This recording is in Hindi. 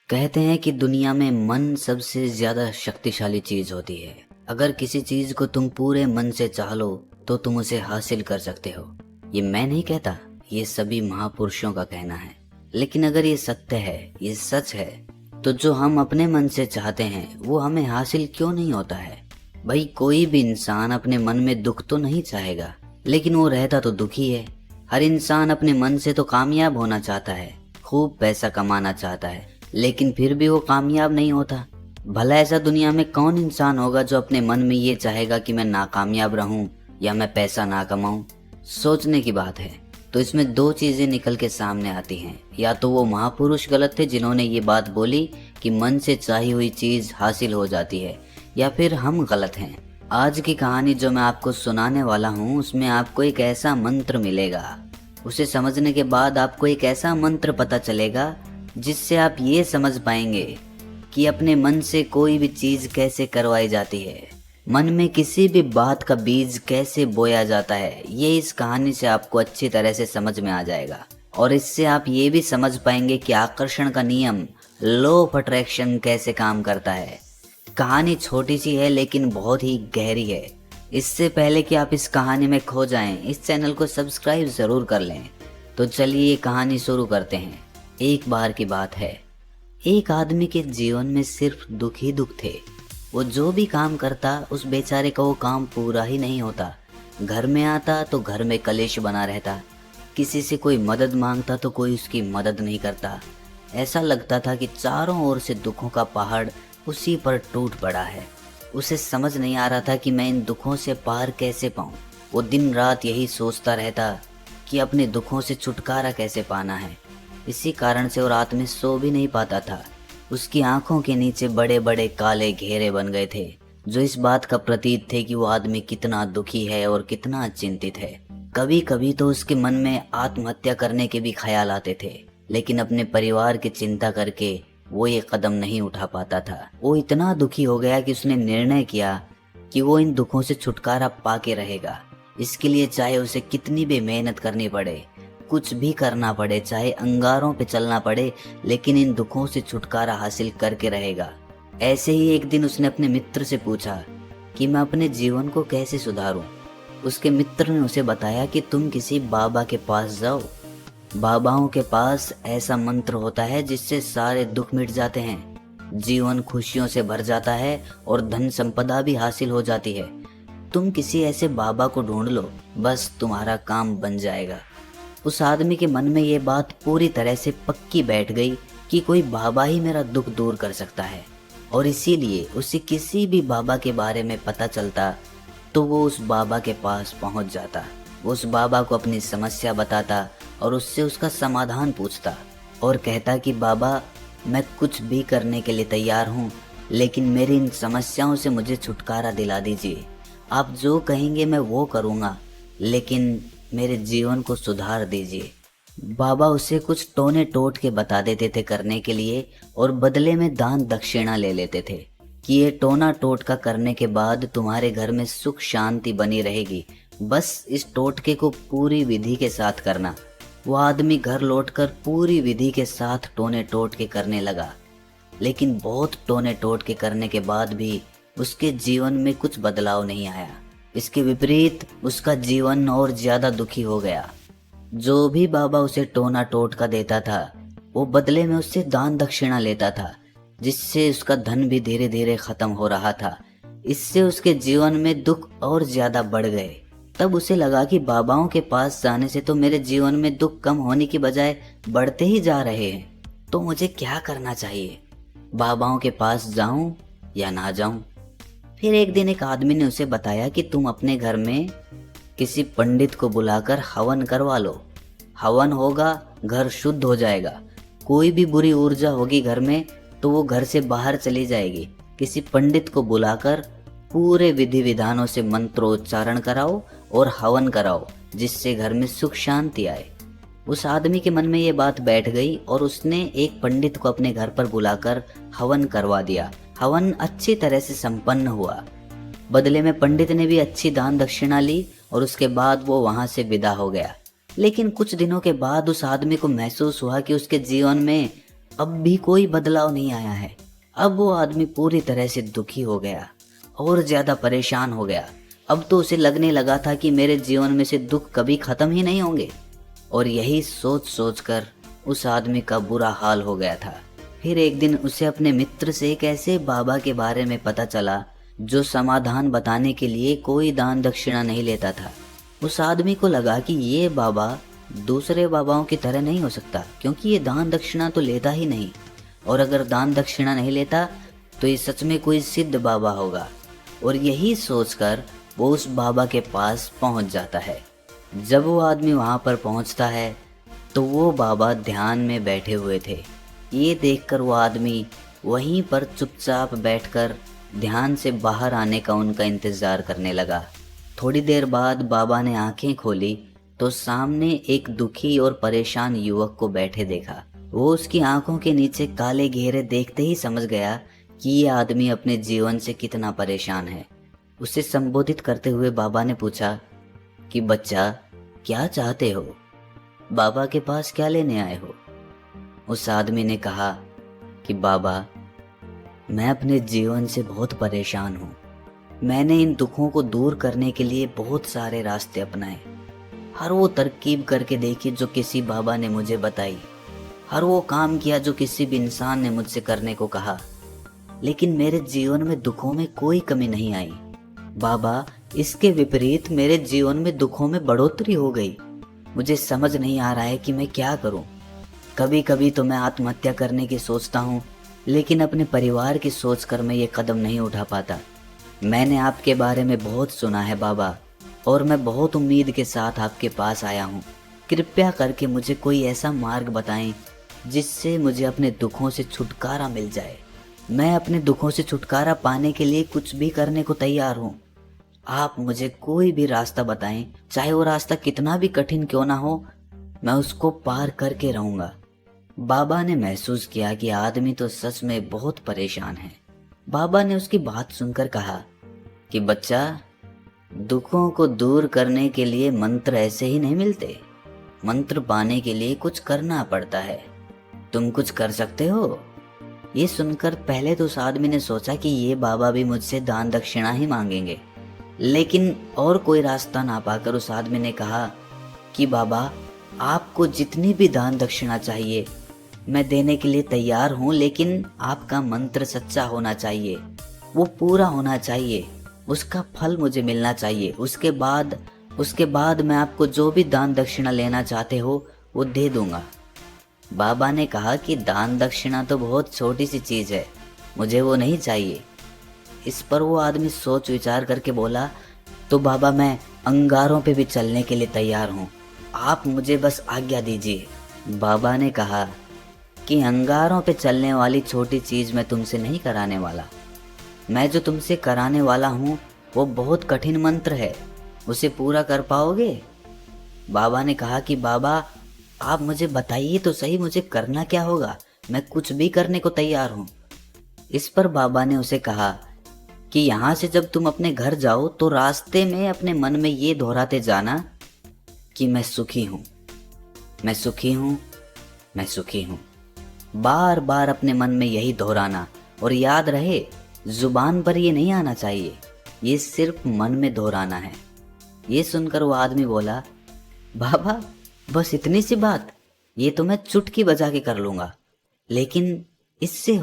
कहते हैं कि दुनिया में मन सबसे ज्यादा शक्तिशाली चीज होती है। अगर किसी चीज को तुम पूरे मन से चाह लो तो तुम उसे हासिल कर सकते हो। ये मैं नहीं कहता, ये सभी महापुरुषों का कहना है। लेकिन अगर ये सत्य है, ये सच है, तो जो हम अपने मन से चाहते हैं वो हमें हासिल क्यों नहीं होता है? भाई, कोई भी इंसान अपने मन में दुख तो नहीं चाहेगा, लेकिन वो रहता तो दुखी है। हर इंसान अपने मन से तो कामयाब होना चाहता है, खूब पैसा कमाना चाहता है, लेकिन फिर भी वो कामयाब नहीं होता। भला ऐसा दुनिया में कौन इंसान होगा जो अपने मन में ये चाहेगा कि मैं नाकामयाब रहूं या मैं पैसा ना कमाऊं? सोचने की बात है। तो इसमें दो चीजें निकल के सामने आती हैं। या तो वो महापुरुष गलत थे जिन्होंने ये बात बोली कि मन से चाही हुई चीज हासिल हो जाती है, या फिर हम गलत हैं। आज की कहानी जो मैं आपको सुनाने वाला हूँ उसमें आपको एक ऐसा मंत्र मिलेगा। उसे समझने के बाद आपको एक ऐसा मंत्र पता चलेगा जिससे आप ये समझ पाएंगे कि अपने मन से कोई भी चीज कैसे करवाई जाती है, मन में किसी भी बात का बीज कैसे बोया जाता है। ये इस कहानी से आपको अच्छी तरह से समझ में आ जाएगा, और इससे आप ये भी समझ पाएंगे कि आकर्षण का नियम, लॉ ऑफ अट्रैक्शन कैसे काम करता है। कहानी छोटी सी है लेकिन बहुत ही गहरी है। इससे पहले कि आप इस कहानी में खो जाएं, इस चैनल को सब्सक्राइब जरूर कर लें। तो चलिए ये कहानी शुरू करते हैं। एक बार की बात है, एक आदमी के जीवन में सिर्फ दुख ही दुख थे। वो जो भी काम करता उस बेचारे का वो काम पूरा ही नहीं होता। घर में आता तो घर में कलेश बना रहता, किसी से कोई मदद मांगता तो कोई उसकी मदद नहीं करता। ऐसा लगता था कि चारों ओर से दुखों का पहाड़ उसी पर टूट पड़ा है। उसे समझ नहीं आ रहा था कि मैं इन दुखों से पार कैसे पाऊं। वो दिन रात यही सोचता रहता कि अपने दुखों से छुटकारा कैसे पाना है। इसी कारण से वो रात में सो भी नहीं पाता था। उसकी आंखों के नीचे बड़े बड़े काले घेरे बन गए थे, जो इस बात का प्रतीक थे कि वो आदमी कितना दुखी है और कितना चिंतित है। कभी कभी तो उसके मन में आत्महत्या करने के भी ख्याल आते थे, लेकिन अपने परिवार की चिंता करके वो ये कदम नहीं उठा पाता था। वो इतना दुखी हो गया कि उसने निर्णय किया कि वो इन दुखों से छुटकारा पा के रहेगा। इसके लिए चाहे उसे कितनी भी मेहनत करनी पड़े, कुछ भी करना पड़े, चाहे अंगारों पे चलना पड़े, लेकिन इन दुखों से छुटकारा हासिल करके रहेगा। ऐसे ही एक दिन उसने अपने मित्र से पूछा कि मैं अपने जीवन को कैसे सुधारूं। उसके मित्र ने उसे बताया कि तुम किसी बाबा के पास जाओ। बाबाओं के पास ऐसा मंत्र होता है जिससे सारे दुख मिट जाते हैं, जीवन खुशियों से भर जाता है और धन संपदा भी हासिल हो जाती है। तुम किसी ऐसे बाबा को ढूंढ लो, बस तुम्हारा काम बन जाएगा। उस आदमी के मन में ये बात पूरी तरह से पक्की बैठ गई कि कोई बाबा ही मेरा दुख दूर कर सकता है, और इसीलिए उसे किसी भी बाबा के बारे में पता चलता तो वो उस बाबा के पास पहुंच जाता। वो उस बाबा को अपनी समस्या बताता और उससे उसका समाधान पूछता और कहता कि बाबा, मैं कुछ भी करने के लिए तैयार हूँ, लेकिन मेरी इन समस्याओं से मुझे छुटकारा दिला दीजिए। आप जो कहेंगे मैं वो करूँगा, लेकिन मेरे जीवन को सुधार दीजिए। बाबा उसे कुछ टोने टोट के बता देते थे करने के लिए, और बदले में दान दक्षिणा ले लेते थे कि ये टोना टोटका करने के बाद तुम्हारे घर में सुख शांति बनी रहेगी, बस इस टोटके को पूरी विधि के साथ करना। वो आदमी घर लौटकर पूरी विधि के साथ टोने टोटके करने लगा, लेकिन बहुत टोने टोटके करने के बाद भी उसके जीवन में कुछ बदलाव नहीं आया। इसके विपरीत उसका जीवन और ज्यादा दुखी हो गया। जो भी बाबा उसे टोना टोटका देता था वो बदले में उससे दान दक्षिणा लेता था, जिससे उसका धन भी धीरे धीरे खत्म हो रहा था। इससे उसके जीवन में दुख और ज्यादा बढ़ गए। तब उसे लगा कि बाबाओं के पास जाने से तो मेरे जीवन में दुख कम होने की बजाय बढ़ते ही जा रहे हैं, तो मुझे क्या करना चाहिए? बाबाओं के पास जाऊं या ना जाऊं? फिर एक दिन एक आदमी ने उसे बताया कि तुम अपने घर में किसी पंडित को बुलाकर हवन करवा लो। हवन होगा, घर शुद्ध हो जाएगा। कोई भी बुरी ऊर्जा होगी घर में तो वो घर से बाहर चली जाएगी। किसी पंडित को बुलाकर पूरे विधि विधानों से मंत्रोच्चारण कराओ और हवन कराओ, जिससे घर में सुख शांति आए। उस आदमी के मन में ये बात बैठ गई और उसने एक पंडित को अपने घर पर बुलाकर हवन करवा दिया। हवन अच्छी तरह से संपन्न हुआ। बदले में पंडित ने भी अच्छी दान दक्षिणा ली और उसके बाद वो वहां से विदा हो गया। लेकिन कुछ दिनों के बाद उस आदमी को महसूस हुआ कि उसके जीवन में अब भी कोई बदलाव नहीं आया है। अब वो आदमी पूरी तरह से दुखी हो गया और ज्यादा परेशान हो गया। अब तो उसे लगने लगा था कि मेरे जीवन में से दुख कभी खत्म ही नहीं होंगे। और यही सोच सोच कर उस आदमी का बुरा हाल हो गया था। फिर एक दिन उसे अपने मित्र से एक ऐसे बाबा के बारे में पता चला जो समाधान बताने के लिए कोई दान दक्षिणा नहीं लेता था। उस आदमी को लगा कि ये बाबा दूसरे बाबाओं की तरह नहीं हो सकता, क्योंकि ये दान दक्षिणा तो लेता ही नहीं, और अगर दान दक्षिणा नहीं लेता तो ये सच में कोई सिद्ध बाबा होगा। और यही सोचकर वो उस बाबा के पास पहुंच जाता है। जब वो आदमी वहां पर पहुंचता है तो वो बाबा ध्यान में बैठे हुए थे। ये देखकर वो आदमी वहीं पर चुपचाप बैठकर ध्यान से बाहर आने का उनका इंतजार करने लगा। थोड़ी देर बाद बाबा ने आंखें खोली तो सामने एक दुखी और परेशान युवक को बैठे देखा। वो उसकी आंखों के नीचे काले घेरे देखते ही समझ गया कि ये आदमी अपने जीवन से कितना परेशान है। उसे संबोधित करते हुए बाबा ने पूछा कि बच्चा, क्या चाहते हो? बाबा के पास क्या लेने आए हो? उस आदमी ने कहा कि बाबा, मैं अपने जीवन से बहुत परेशान हूँ। मैंने इन दुखों को दूर करने के लिए बहुत सारे रास्ते अपनाए। हर वो तरकीब करके देखी जो किसी बाबा ने मुझे बताई। हर वो काम किया जो किसी भी इंसान ने मुझसे करने को कहा, लेकिन मेरे जीवन में दुखों में कोई कमी नहीं आई। बाबा, इसके विपरीत मेरे जीवन में दुखों में बढ़ोतरी हो गई। मुझे समझ नहीं आ रहा है कि मैं क्या करूं। कभी कभी तो मैं आत्महत्या करने की सोचता हूं, लेकिन अपने परिवार की सोचकर मैं ये कदम नहीं उठा पाता। मैंने आपके बारे में बहुत सुना है बाबा, और मैं बहुत उम्मीद के साथ आपके पास आया हूँ। कृपया करके मुझे कोई ऐसा मार्ग बताएं जिससे मुझे अपने दुखों से छुटकारा मिल जाए। मैं अपने दुखों से छुटकारा पाने के लिए कुछ भी करने को तैयार हूँ। आप मुझे कोई भी रास्ता बताएं, चाहे वो रास्ता कितना भी कठिन क्यों ना हो, मैं उसको पार करके रहूंगा। बाबा ने महसूस किया कि आदमी तो सच में बहुत परेशान है। बाबा ने उसकी बात सुनकर कहा कि बच्चा, दुखों को दूर करने के लिए मंत्र ऐसे ही नहीं मिलते। मंत्र पाने के लिए कुछ करना पड़ता है। तुम कुछ कर सकते हो? ये सुनकर पहले तो उस आदमी ने सोचा कि ये बाबा भी मुझसे दान दक्षिणा ही मांगेंगे, लेकिन और कोई रास्ता ना पाकर उस आदमी ने कहा कि बाबा, आपको जितनी भी दान दक्षिणा चाहिए मैं देने के लिए तैयार हूँ, लेकिन आपका मंत्र सच्चा होना चाहिए, वो पूरा होना चाहिए, उसका फल मुझे मिलना चाहिए। उसके बाद मैं आपको जो भी दान दक्षिणा लेना चाहते हो वो दे दूंगा। बाबा ने कहा कि दान दक्षिणा तो बहुत छोटी सी चीज है, मुझे वो नहीं चाहिए। इस पर वो आदमी सोच विचार करके बोला, तो बाबा, मैं अंगारों पे भी चलने के लिए तैयार हूँ, आप मुझे बस आज्ञा दीजिए। बाबा ने कहा कि अंगारों पे चलने वाली छोटी चीज मैं तुमसे नहीं कराने वाला। मैं जो तुमसे कराने वाला हूँ वो बहुत कठिन मंत्र है, उसे पूरा कर पाओगे? बाबा ने कहा कि बाबा, आप मुझे बताइए तो सही, मुझे करना क्या होगा, मैं कुछ भी करने को तैयार हूँ। इस पर बाबा ने उसे कहा कि यहाँ से जब तुम अपने घर जाओ तो रास्ते में अपने मन में ये दोहराते जाना कि मैं सुखी हूँ, मैं सुखी हूँ, मैं सुखी हूँ। बार बार अपने मन में यही दोहराना, और याद रहे, जुबान पर ये नहीं आना चाहिए, ये सिर्फ मन में दोहराना है। ये सुनकर वो आदमी बोला, बाबा, बस इतनी सी बात? ये तो मैं चुटकी बजा के कर लूंगा, लेकिन इससे